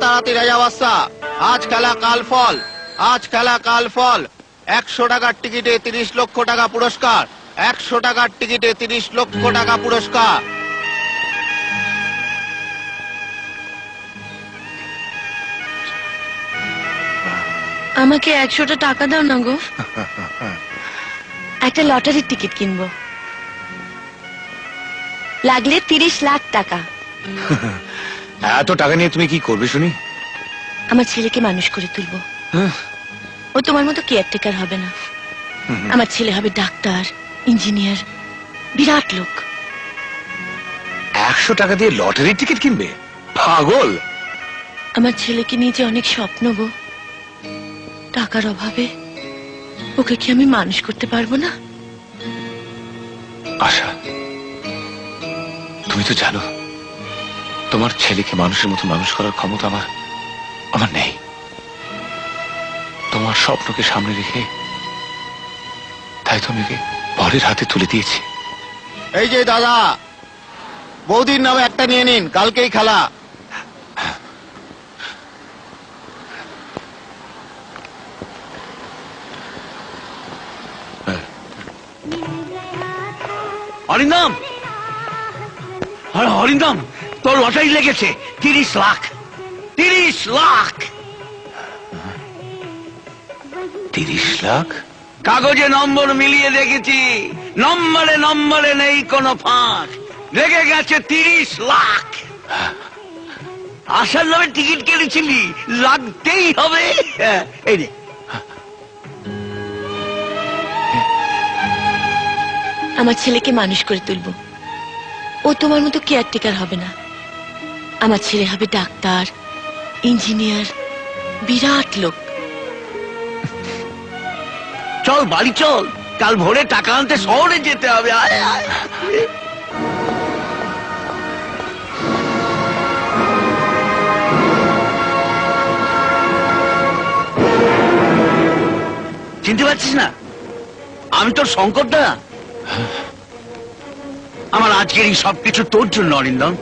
রাতারাতি রাজা বাদশা, আজ খেলা কাল ফল, আজ খেলা কাল ফল। 100 টাকার টিকিটে 30 লক্ষ টাকা পুরস্কার, 100 টাকার টিকিটে 30 লক্ষ টাকা পুরস্কার। আমাকে 100টা টাকা দাও না গো, একটা লটারির টিকিট কিনবো, লাগলে 30 লাখ টাকা। এত টাকা নিয়ে তুমি কি করবে শুনি? আমার ছেলেকে মানুষ করে তুলবো। ও তোমার মতো কেয়ারটেকার হবে না, আমার ছেলে হবে ডাক্তার, ইঞ্জিনিয়ার, বিরাট লোক। 100 টাকা দিয়ে লটারির টিকিট কিনবে? পাগল। আমার ছেলেকে নিয়ে যে অনেক স্বপ্ন গো, টাকার অভাবে ওকে কি আমি মানুষ করতে পারবো না? আশা, তুমি তো জানো তোমার ছেলেকে মানুষের মতো মানুষ করার ক্ষমতা আমার নেই। তোমার স্বপ্নকে সামনে রেখে তাই তুমি পরের হাতে তুলে দিয়েছি। এই যে দাদা, বৌদির নামে একটা নিয়ে নিন, কালকেই খেলা। অরিন্দম, অরিন্দম, তোর লটারি লেগেছে 30 লাখ। 30 লাখ 30 লাখ? কাগজে নম্বর মিলিয়ে দেখেছি, নম্বরে নম্বরে নেই কোনো ফাঁক, লেগে গেছে 30 লাখ। আসার নামে টিকিট কেটেছিলি, লাগতেই হবে। এই রে, আমার ছেলেকে মানুষ করে তুলবো, ও তোমার মতো কেয়ারটেকার হবে না, আমার ছেলে হবে ডাক্তার, ইঞ্জিনিয়ার, বিরাট লোক। চল বাড়ি চল, কাল ভোরে টাকা আনতে শহরে যেতে হবে। আয় আয়। চিনতে পারছিস না আমি তোর শঙ্করদা? আমার আজকের এই সবকিছু তোর জন্য অরিন্দম।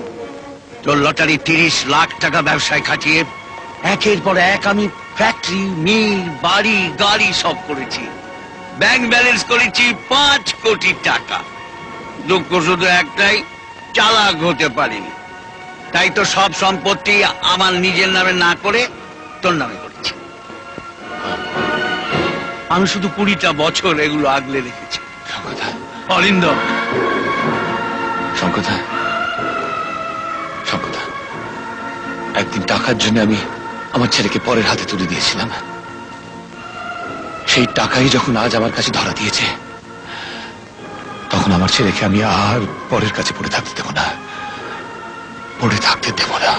তোর লটারি 30 লাখ টাকা ব্যবসায় খাটিয়ে একের পর এক আমি ফ্যাক্টরি, মিল, বাড়ি, গাড়ি সব করেছি। ব্যাংক ব্যালেন্স করেছি 5 কোটি টাকা। দুঃখ শুধু একটাই, চালাক হতে পারিনি। তাই তো সব সম্পত্তি আমার নিজের নামে না করে তোর নামে করেছি। আমি শুধু 20টা বছর এগুলো আগলে রেখেছি। অরিন্দম, শঙ্করদা, একদিন টাকার জন্য আমি আমার ছেলেকে পরের হাতে তুলে দিয়েছিলাম। সেই টাকাই যখন আজ আমার কাছে ধরা দিয়েছে, তখন আমার ছেলেকে আমি আর পরের কাছে পড়ে থাকতে দেব না, পড়ে থাকতে দেব না।